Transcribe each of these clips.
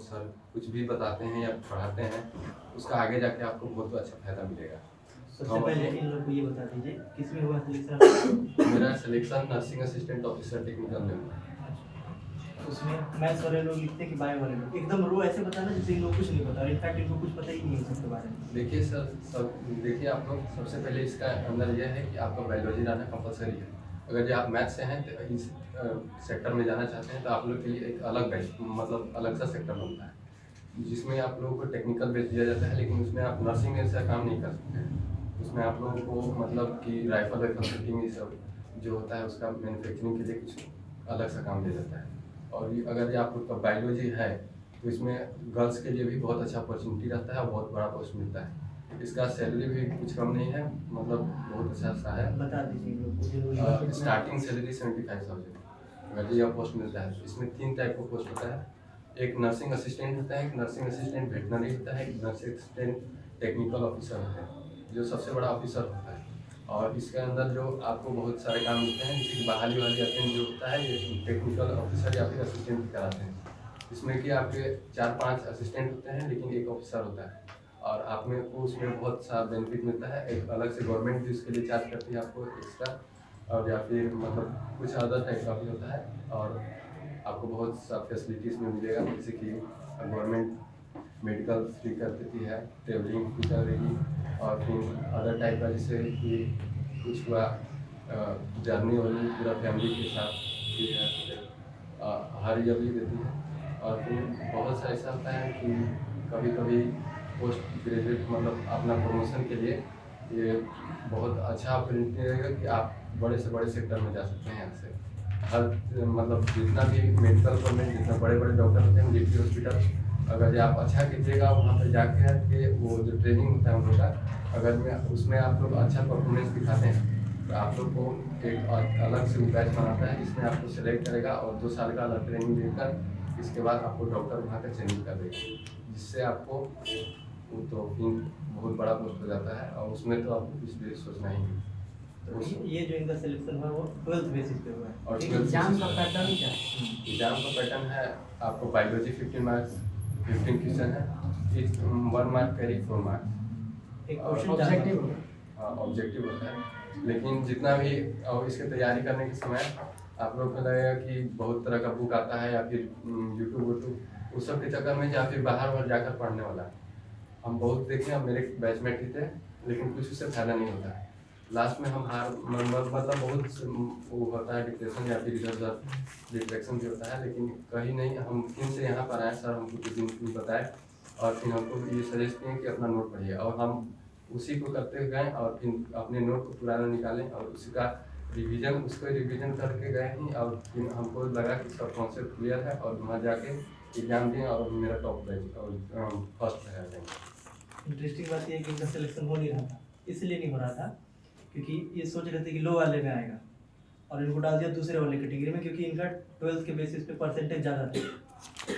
Sir कुछ भी बताते हैं या पढ़ाते हैं उसका आगे जाके आपको बहुत अच्छा फायदा मिलेगा। सबसे पहले इन लोग को ये बता दीजिए किसमें हुआ सिलेक्शन? मेरा selection nursing assistant officer technical में हुआ। उसमें मैथ्स वाले लोग लिखते हैं कि बायो वाले लोग, एकदम रो ऐसे बताना जैसे इन लोग कुछ नहीं पता, और इनफैक्ट इनको कुछ पता ही नहीं है उसके बारे में। देखिए सर, देखिए आप लोग सबसे पहले इसका अंदर यह है कि आपका बायोलॉजी रहना कंपलसरी है। अगर जो आप मैथ से हैं तो इस सेक्टर में जाना चाहते हैं तो आप लोग के लिए एक अलग बैच मतलब अलग सा सेक्टर बनता है जिसमें आप लोगों को टेक्निकल बेस दिया जाता है, लेकिन उसमें आप नर्सिंग में ऐसा काम नहीं कर सकते हैं। उसमें आप लोगों को मतलब कि राइफल फिटिंग ये सब जो होता है उसका मैन्युफैक्चरिंग के लिए कुछ अलग सा काम दिया जाता है। और ये अगर आप लोग का बायोलॉजी है तो इसमें गर्ल्स के लिए भी बहुत अच्छा अपॉर्चुनिटी रहता है और बहुत बड़ा पोस्ट मिलता है। इसका सैलरी भी कुछ कम नहीं है, मतलब बहुत अच्छा सा है। बता दीजिए स्टार्टिंग सैलरी 75,000 अगर यह पोस्ट मिलता है। इसमें 3 टाइप का पोस्ट होता है, एक नर्सिंग असिस्टेंट होता है, एक नर्सिंग असिस्टेंट वेटनरी होता है, एक नर्सिंग असिस्टेंट टेक्निकल ऑफिसर होता है जो सबसे बड़ा ऑफिसर होता है। और इसके अंदर जो आपको बहुत सारे काम मिलते हैं, जैसे कि बहाली वाली अटेंड जो होता है ये टेक्निकल ऑफिसर या फिर असिस्टेंट भी कराते हैं। इसमें कि आपके 4-5 असिस्टेंट होते हैं लेकिन एक ऑफिसर होता है और आप में को उसमें बहुत सा बेनिफिट मिलता है। एक अलग से गवर्नमेंट भी उसके लिए चार्ज करती है आपको एक्स्ट्रा, और या फिर मतलब कुछ अदर टाइप का भी होता है। और आपको बहुत सा फैसिलिटीज़ में मिलेगा, जैसे कि गवर्नमेंट मेडिकल फ्री कर देती है, ट्रेवलिंग फ्री कर देगी, और फिर अदर टाइप का जैसे कि कुछ हुआ जर्नी वाली पूरा फैमिली के साथ फ्री है, हर ईयर भी देती है। और फिर बहुत सा ऐसा होता है कि कभी कभी पोस्ट ग्रेजुएट मतलब अपना प्रमोशन के लिए ये बहुत अच्छा अपॉर्चुनिटी रहेगा कि आप बड़े से बड़े सेक्टर में जा सकते हैं। यहाँ से हर मतलब जितना भी मेडिकल कॉलेज जितना बड़े बड़े डॉक्टर होते हैं जीपी हॉस्पिटल, अगर जो आप अच्छा कीजिएगा वहाँ पर जाके के वो जो ट्रेनिंग होता है उन लोग का, अगर मैं उसमें आप लोग अच्छा परफॉर्मेंस दिखाते हैं तो आप लोग को एक अलग से बैच बनाता है जिसमें आपको सेलेक्ट करेगा और 2 साल का अलग ट्रेनिंग देकर इसके बाद आपको डॉक्टर वहाँ का ट्रेनिंग कर देगा, जिससे आपको तो फिर बहुत बड़ा पोस्ट हो जाता है। और उसमें तो आपको कुछ भी सोचना ही नहीं। तो ये जो इनका सिलेक्शन हुआ वो 12th बेसिस पे हुआ है। और एग्जाम का पैटर्न क्या? एग्जाम का पैटर्न है, आपको बायोलॉजी 15 मार्क्स 15 क्वेश्चन है, 1 मार्क कैरी 4 मार्क्स एक क्वेश्चन ऑब्जेक्टिव ऑब्जेक्टिव होता है। लेकिन जितना भी और इसकी तैयारी करने के समय आप लोग को लगेगा कि बहुत तरह का बुक आता है या फिर यूट्यूब उस सब के चक्कर में या फिर बाहर जाकर पढ़ने वाला है। हम बहुत देखे, हम मेरे बैचमेट ही थे, लेकिन कुछ उससे फायदा नहीं होता है। लास्ट में हम हार मतलब बहुत वो होता है डिप्रेशन या फिर इधर उधर डिप्रेशन भी होता है, लेकिन कहीं नहीं। हम फिर से यहाँ पर आए, सर हमको कुछ दिन बताए और फिर हमको ये सजेस्ट किए कि अपना नोट पढ़िए, और हम उसी को करते गए और फिर अपने नोट को पुराना निकालें और उसी का उसको रिविजन करके गए ही। और फिर हमको लगा कि सब कॉन्सेप्ट क्लियर है और वहाँ जाके एग्जाम दिए और मेरा टॉप बैच और फर्स्ट है। इंटरेस्टिंग बात ये है कि इनका सिलेक्शन हो नहीं रहा था, इसलिए नहीं हो रहा था क्योंकि ये सोच रहे थे कि लो वाले में आएगा और इनको डाल दिया दूसरे वाले कैटेगरी में, क्योंकि इनका 12th के बेसिस पे परसेंटेज ज़्यादा था।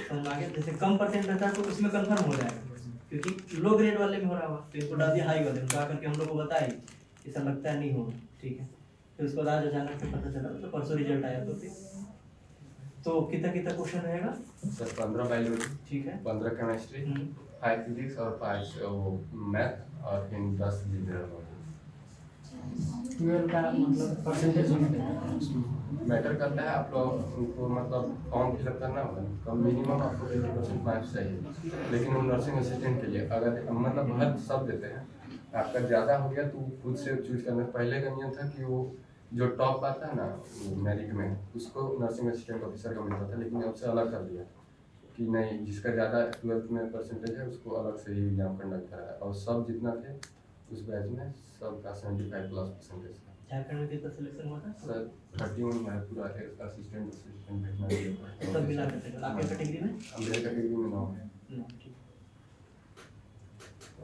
समझ आ गया? जैसे कम परसेंट रहता है तो उसमें कंफर्म हो जाएगा, क्योंकि लो ग्रेड वाले में हो रहा हुआ तो इनको डाल दिया हाई वाले में। तो आकर के हम लोग को बताए ऐसा लगता है नहीं होगा, ठीक है। फिर उसके बाद आज अचानक से पता चला, तो परसों रिजल्ट आया तो फिर तो कितना क्वेश्चन रहेगा सर? 15 बायोलॉजी, ठीक है, 15 केमिस्ट्री, 5 फिजिक्स और 5 मैथ और फिर 10 जनरल। 12 का मतलब परसेंटेज मैटर करता है। आप लोग उनको मतलब फॉर्म फिलअप करना होगा, कम मिनिमम आपको 50% मार्क्स चाहिए। लेकिन वो नर्सिंग असिस्टेंट के लिए अगर मतलब हर सब देते हैं, आपका ज़्यादा हो गया तो खुद से चूज करना। पहले का नियम था कि वो जो टॉप आता है ना मेरिट में उसको नर्सिंग असिस्टेंट ऑफिसर का मिलता था, लेकिन अब से अलग कर दिया कि नहीं, जिसका ज़्यादा 12th में परसेंटेज है उसको अलग से ही एग्जाम कंडक्ट करा है। और सब जितना थे उस बैच में सबका 75+% था। झारखंड में कितना सिलेक्शन हुआ था सर? 31 है पूरा असिस्टेंट वेटनरी सब मिला के। आपके कैटेगरी में? मेरे कैटेगरी में 9 है। ठीक।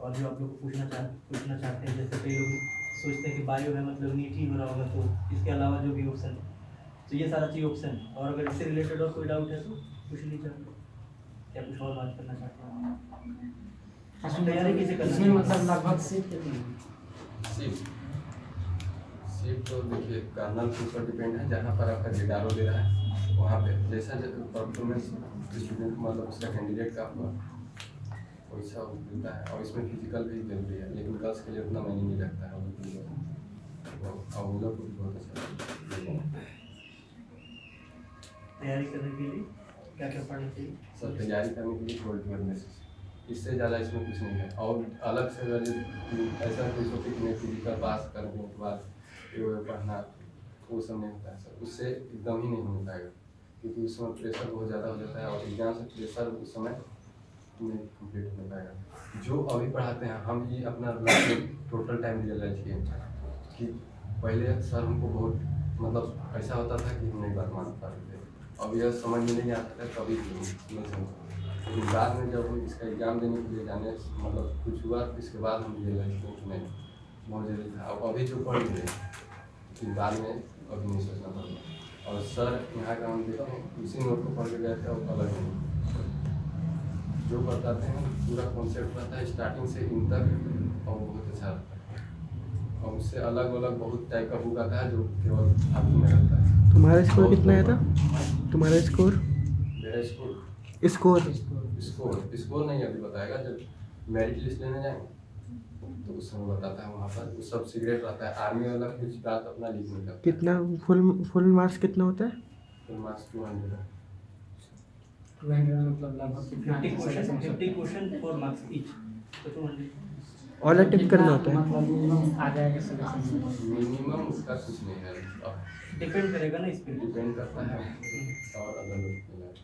और जो आप लोग पूछना चाहते हैं, जैसे कई लोग सोचते हैं कि बायो है मतलब नीट ही हो रहा होगा, तो इसके अलावा जो भी ऑप्शन है तो ये सारा चीज़ ऑप्शन है। और अगर इससे रिलेटेड और कोई डाउट है तो पूछ लीजिए। क्या कुछ और बात करना चाहते हैं? तैयारी कैसे करना है? मतलब लगभग सीट कितनी? सीट तो देखिए कर्नल के ऊपर डिपेंड है, जहाँ पर आपका जेडारो दे रहा है वहाँ पे जैसा परफॉर्मेंस स्टूडेंट मतलब उसका कैंडिडेट का हुआ वैसा मिलता है। और इसमें फिजिकल भी जरूरी है, लेकिन गर्ल्स के लिए उतना मायने नहीं रखता है। और हम लोग को भी बहुत अच्छा तैयारी करने के लिए क्या क्या पढ़ना चाहिए? सर तैयारी करने के लिए 12 बेसिस, इससे ज़्यादा इसमें कुछ नहीं है। और अलग से अगर ऐसा कोई सोचे कि मैं फिजिकल पास करने के बाद ये पढ़ना, वो सब नहीं होता है सर। उससे एकदम ही नहीं हो पाएगा, क्योंकि उस समय प्रेशर बहुत ज़्यादा हो जाता है और एग्जाम से प्रेशर उस समय नहीं कंप्लीट हो पाएगा। जो अभी पढ़ाते हैं हम ये अपना टोटल टाइम रियलाइज किए कि पहले सर हमको बहुत मतलब ऐसा होता था कि हम नहीं बात मान पाते थे। अब यह समझ में नहीं आता था कभी भी नहीं समझ, लेकिन बाद में जब हम इसका एग्ज़ाम देने के लिए जाने मतलब कुछ हुआ, इसके बाद हम रियलाइज किए कि नहीं बहुत जरूरी था। अब अभी जो पढ़ रहे फिर बाद में अभी नहीं सोचना पड़ेगा। और सर यहाँ का हम देखते हैं उसी नोट को पढ़ के गए थे और अलग नहीं जो बताते हैं पूरा कॉन्सेप्ट रहता है स्टार्टिंग से इन तक, और बहुत अच्छा रहता है। और उससे अलग अलग बहुत टाइप का बुक आता है जो केवल आपको में रहता है। तुम्हारा स्कोर कितना आया था? तुम्हारा स्कोर मेरा स्कोर स्कोर स्कोर नहीं अभी बताएगा, जब मेरिट लिस्ट लेने जाएंगे तो उस समय बताता है। वहाँ पर वो सब सीक्रेट रहता है। आर्मी वाला कुछ बात अपना लिखने का कितना फुल मार्क्स कितना होता है? फुल मार्क्स 200 है। 200 मतलब लगभग 50 क्वेश्चन 4 मार्क्स ईच, तो 200। ऑल अटेम्प्ट करना होता है? मतलब मिनिमम आ जाएगा सिलेक्शन में। मिनिमम उसका कुछ नहीं है, डिपेंड करेगा ना इस पे। डिपेंड करता है और अलग अलग,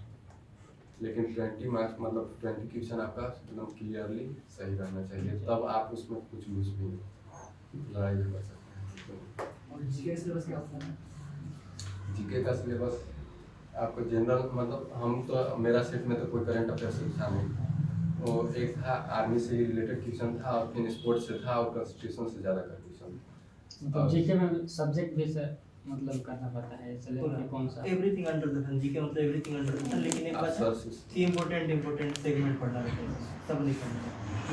लेकिन 20 मार्क्स मतलब 20 क्वेश्चन आपका एकदम क्लियरली सही रहना चाहिए, तब आप उसमें कुछ लूज भी लड़ाई भी कर सकते हैं। और जीके सिलेबस क्या होता है? जीके का सिलेबस आपको जनरल मतलब हम तो मेरा सेट में तो कोई करंट अफेयर्स था नहीं, वो एक था आर्मी से रिलेटेड क्वेश्चन था और फिर स्पोर्ट्स से था और कॉन्स्टिट्यूशन से ज़्यादा का क्वेश्चन। मतलब जीके में सब्जेक्ट बेस मतलब करना पड़ता है सेलेक्ट कौन सा? Everything under the sun, GK मतलब एवरीथिंग अंडर द सन, लेकिन एक बात है कि इम्पोर्टेंट सेगमेंट पढ़ना रहता है, सब नहीं पढ़ना,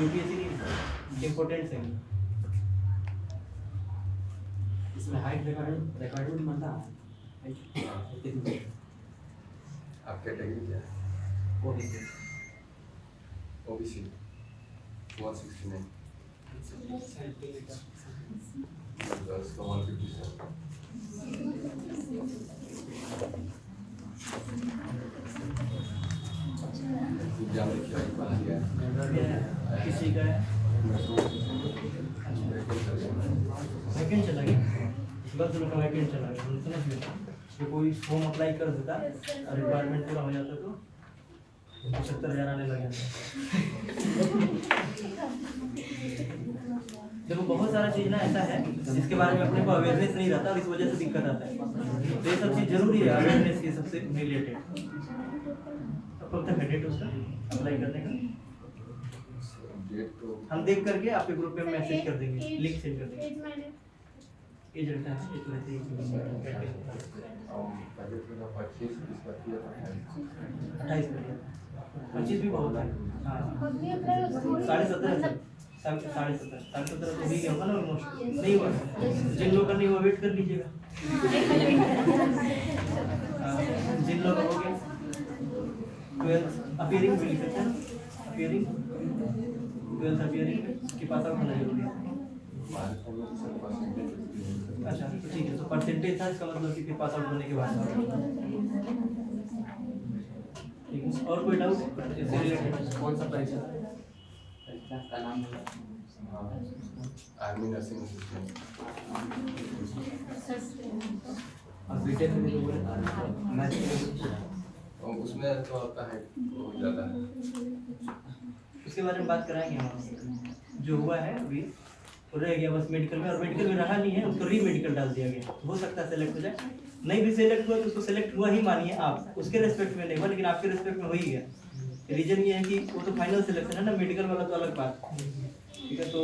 यूपीएससी नहीं इम्पोर्टेंट सेगमेंट। इसमें हाइट रिक्वायरमेंट मतलब आप कैटेगरी क्या है? ओबीसी 169 गर्ल्स का 157। एग्जाम लिखा है बाहर गया किसी का वैकेंट चला गया, बस उनका वैकेंट चला गया, समझ गए? तो कोई फॉर्म अप्लाई कर देता और रिक्वायरमेंट पूरा हो जाता तो 70,000 आने लग जाता। देखो बहुत सारा चीज़ ना ऐसा है जिसके बारे में अपने को अवेयरनेस नहीं रहता और इस वजह से दिक्कत आता है। तो ये सब चीज़ जरूरी है अवेयरनेस के सबसे रिलेटेड। तो कब तक है डेट उसका अप्लाई करने का? डेट तो हम देख करके आपके ग्रुप पे मैसेज कर देंगे, लिंक सेंड कर देंगे। एज रखता है इतना से 28 में 25 भी बहुत है। हाँ 17.5 17.5 तो हो ही गया होगा ना ऑलमोस्ट, नहीं हुआ? जिन लोगों का नहीं हुआ वेट कर लीजिएगा। जिन लोगों का हो गया 12th अपीयरिंग भी लिख सकते हैं, अपीयरिंग 12th अपीयरिंग के पास आउट होना जरूरी है। अच्छा ठीक है, तो परसेंटेज था इसका मतलब कि पास आउट होने के बाद। ठीक है, और कोई डाउट इससे रिलेटेड? कौन सा परीक्षा का नाम है? Army nursing assistant. और बीटेक में जो बोले और उसमें तो आपका है बहुत ज़्यादा है। उसके बारे में बात कराएंगे हम। जो हुआ है अभी तो रह गया बस मेडिकल में, और मेडिकल में रहा नहीं है, उसको री मेडिकल डाल दिया गया। हो सकता है सेलेक्ट हो जाए, नहीं भी सेलेक्ट हुआ तो उसको सेलेक्ट हुआ ही मानिए आप, उसके रेस्पेक्ट में नहीं हुआ लेकिन आपके रेस्पेक्ट में हो ही गया। रीजन ये है कि वो तो फाइनल सिलेक्शन है ना, मेडिकल वाला तो अलग बात। ठीक है, तो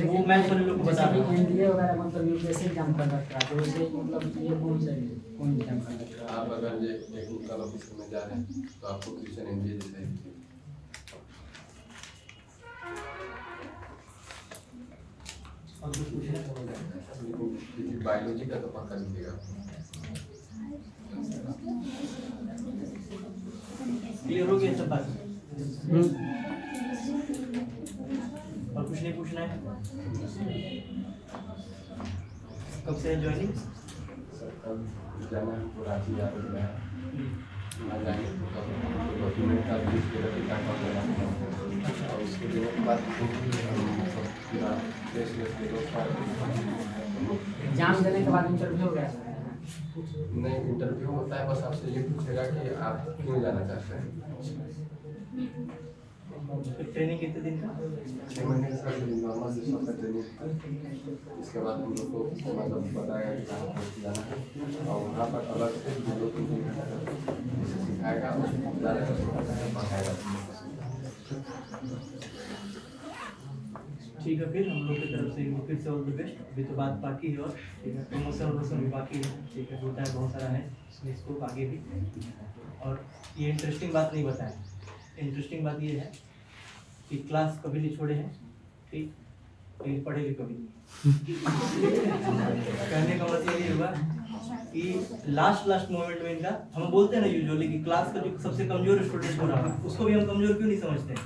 वो मैथ्स वाले लोग को बता रहा हूँ। एनडीए वगैरह मतलब यूपीएससी एग्जाम कर रखा है, तो उसे मतलब ये कौन चाहिए कौन एग्जाम कर रखा है? आप अगर ये टेक्निकल ऑफिसर में जा रहे हैं तो आपको क्वेश्चन एनडीए जैसा ही चाहिए। और कुछ पूछना है? बायोलॉजी का तो पक्का लिखिएगा। और कुछ नहीं पूछना है? कब से है ज्वाइनिंग? सर कल जाना है हमको रांची या तो गया वहाँ जाएंगे तो कब डॉक्यूमेंट का लिस्ट के लिए क्या काम करना और उसके देने के बाद पूरा टेस्ट वेस्ट के एग्जाम देने के बाद इंटरव्यू हो गया सर? नहीं इंटरव्यू होता है, बस आपसे ये पूछेगा कि आप क्यों जाना चाहते हैं। फिर ट्रेनिंग कितने दिन का? 6 महीने का नॉर्मल जिसका का ट्रेनिंग, इसके बाद हम लोग को मतलब बताया कि कहाँ पर जाना है और वहाँ पर अलग से 2-3 दिन जैसे सिखाएगा और ज़्यादा पढ़ाएगा। ठीक है, फिर हम लोग की तरफ से फिर से ऑल द बेस्ट। अभी तो बात बाकी है और ठीक है, प्रमोशन वमोशन भी बाकी है, ठीक है, होता है बहुत सारा है इसमें स्कोप आगे भी। और ये इंटरेस्टिंग बात नहीं बताएं, इंटरेस्टिंग बात ये है कि क्लास कभी नहीं छोड़े हैं, ठीक, लेकिन पढ़े भी कभी नहीं। कहने का मतलब ये हुआ कि लास्ट मोमेंट में इनका हम बोलते हैं ना यूजुअली कि क्लास का जो सबसे कमजोर स्टूडेंट हो रहा है उसको भी हम कमजोर क्यों नहीं समझते हैं,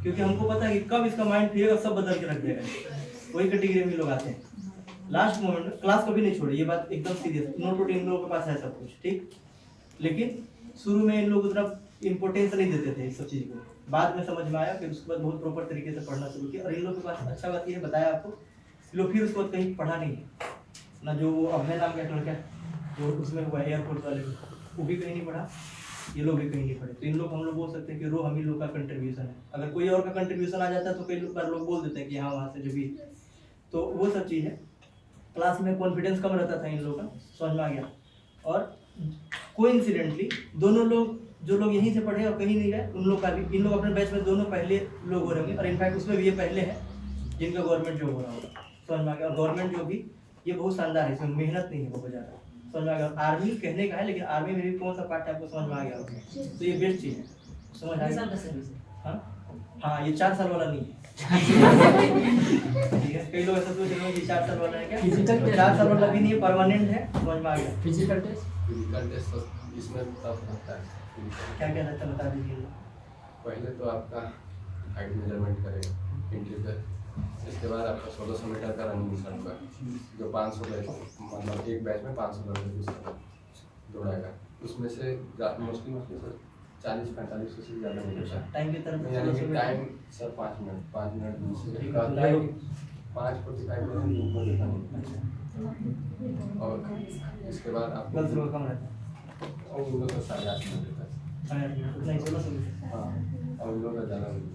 क्योंकि हमको पता है कि कब इसका माइंड फ्री होगा सब बदल के रख देगा। वही कैटेगरी में लोग आते हैं लास्ट मोमेंट में, क्लास कभी नहीं छोड़े, ये बात एकदम सीरियस, नोट वोट इन लोगों के पास है सब कुछ, ठीक, लेकिन शुरू में इन लोग उतना इंपॉर्टेंस नहीं देते थे इस सब चीज़ को, बाद में समझ में आया, फिर उसके बाद बहुत प्रॉपर तरीके से पढ़ना शुरू किया। और इन लोग के पास अच्छा बात ये बताया आपको, लोग फिर उसके बाद कहीं पढ़ा नहीं है ना, जो वो अभय नाम का एक लड़का है जो उसमें हुआ एयरपोर्ट वाले में, वो भी कहीं नहीं पढ़ा, ये लोग भी कहीं नहीं पढ़े। तो इन लोग हम लोग बोल सकते हैं कि हम ही लोग का कंट्रीब्यूशन है। अगर कोई और का कंट्रीब्यूशन आ जाता है तो कई बार लोग बोल देते हैं कि हाँ वहाँ से जो भी, तो वो सब चीज़ है। क्लास में कॉन्फिडेंस कम रहता था इन लोगों का, समझ में आ गया। और कोइंसिडेंटली दोनों लोग, जो लोग यहीं से पढ़े और कहीं नहीं गए, उन लोग का भी, इन लोग अपने बैच में दोनों पहले लोग हो रहे होंगे, और इनफैक्ट उसमें भी ये पहले हैं जिनका गवर्नमेंट जॉब हो रहा होगा, समझ में आ गया। और गवर्नमेंट जॉब भी ये बहुत शानदार है, इसमें मेहनत नहीं है बहुत ज़्यादा, समझ में आ गया। आर्मी कहने का है, लेकिन आर्मी में भी कौन सा पार्ट है आपको समझ में आ गया होगा, तो ये बेस्ट चीज़ है, समझ आ गया। हाँ, ये 4 साल वाला नहीं है, ठीक है। कई लोग ऐसा सोच रहे हैं कि 4 साल वाला है क्या, फिजिकल टेस्ट 4 साल वाला भी नहीं है, परमानेंट है, समझ में आ गया। फिजिकल टेस्ट इसमें तब होता है क्या क्या रहता है बता दीजिए। पहले तो आपका हाइट मेजरमेंट करेगा एंट्री पे, इसके बाद आपका 1600 मीटर का रनिंग सर होगा, जो 500 बैच, मतलब एक बैच में 500 लड़के दौड़ाएगा, उसमें से मोस्टली सर 40-45 से ज़्यादा नहीं होता है। टाइम की तरफ यानी कि टाइम सर 5 मिनट दूसरे का होता है 5:45 मिनट उनको देखा नहीं। और इसके बाद आप गर्ल्स लोग कम रहता है, और उन लोग का 8.5 मिनट देता है। नहीं 1600 हाँ, और उन लोग का ज़्यादा नहीं।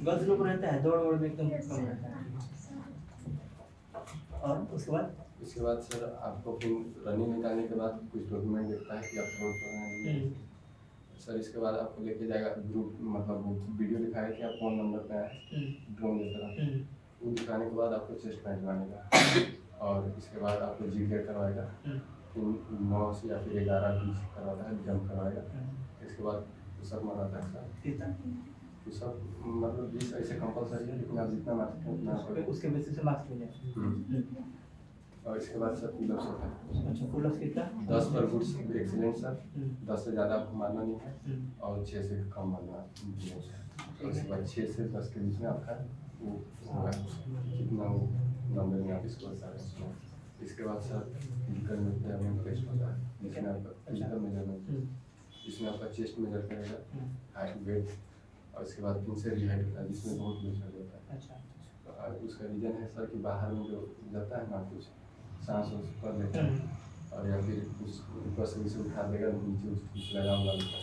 गर्ल्स लोग रहता है, दौड़ में एकदम कम रहता है। और उसके बाद सर आपको फिर रनिंग निकालने के बाद कुछ डॉक्यूमेंट देखता है कि आप रोड पर हैं। सर इसके बाद आपको लेके जाएगा ग्रुप, मतलब वो वीडियो दिखाएगा कि आप कौन नंबर पे आए ड्रोन की तरह, वो दिखाने के बाद आपको चेस्ट पैंट मानेगा और इसके बाद आपको GK करवाएगा, 9 से या फिर 11-20 करवाता है, जंप करवाएगा। इसके बाद पुशअप मारता है सर, पुशअप मतलब 20 ऐसे कंपलसरी है, लेकिन आप जितना मारते हैं उतना उसके बेसिस से मार्क्स मिल जाए। और इसके बाद सर पुलअप्स होता है। अच्छा, पुलअप्स कितना? 10 पर गुड एक्सीलेंट सर, 10 से ज़्यादा आपको मारना नहीं है और 6 से कम मारना है। और इसके बाद 6 से 10 के बीच में आपका वो होगा कितना वो नंबर में आप इसको बता रहे हैं। इसके बाद सर फिजिकल मेजरमेंट टेस्ट होता है, जिसमें आपका फिजिकल मेजरमेंट, इसमें आपका चेस्ट मेजर करेगा, हाइट वेट, और इसके बाद 3 से रिहाइट होता है, जिसमें बहुत मेजर होता है। अच्छा, उसका रीज़न है सर कि बाहर में जो जाता है ना कुछ सांस कर लेता है और या फिर कुछ ऊपर से उसे उठा देगा, नीचे कुछ लगा हुआ होता है,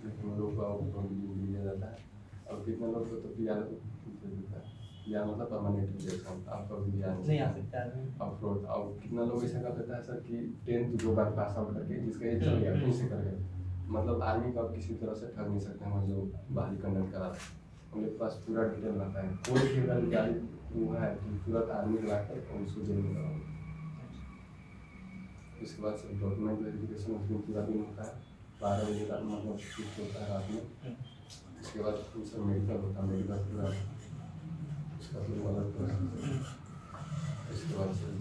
लेकिन लोग का लिया जाता है। और कितने लोग को तो PR देता है, PR मतलब परमानेंट रिजेक्शन, आपका भी नहीं आ सकता है। अपलोड। और कितना लोग ऐसा कर देता है सर कि 10th 2 बार पास आउट करके जिसका एज चल गया फिर से कर गए, मतलब आर्मी को आप किसी तरह से ठग नहीं सकते हैं, जो बाहरी कंडक्ट करा रहे हैं हम लोग के पास पूरा डिटेल रहता है। कोई भी अगर गाड़ी हुआ है तो तुरंत आर्मी ला कर और उसको जेल में लगाओ। इसके बाद सर डॉक्यूमेंट वेरिफिकेशन उसमें पूरा दिन होता है, 12 बजे रात मतलब शिफ्ट होता है रात में। इसके बाद सर मेडिकल होता है, मेडिकल पूरा उसका पूरा अलग प्रोसेस है। इसके बाद सर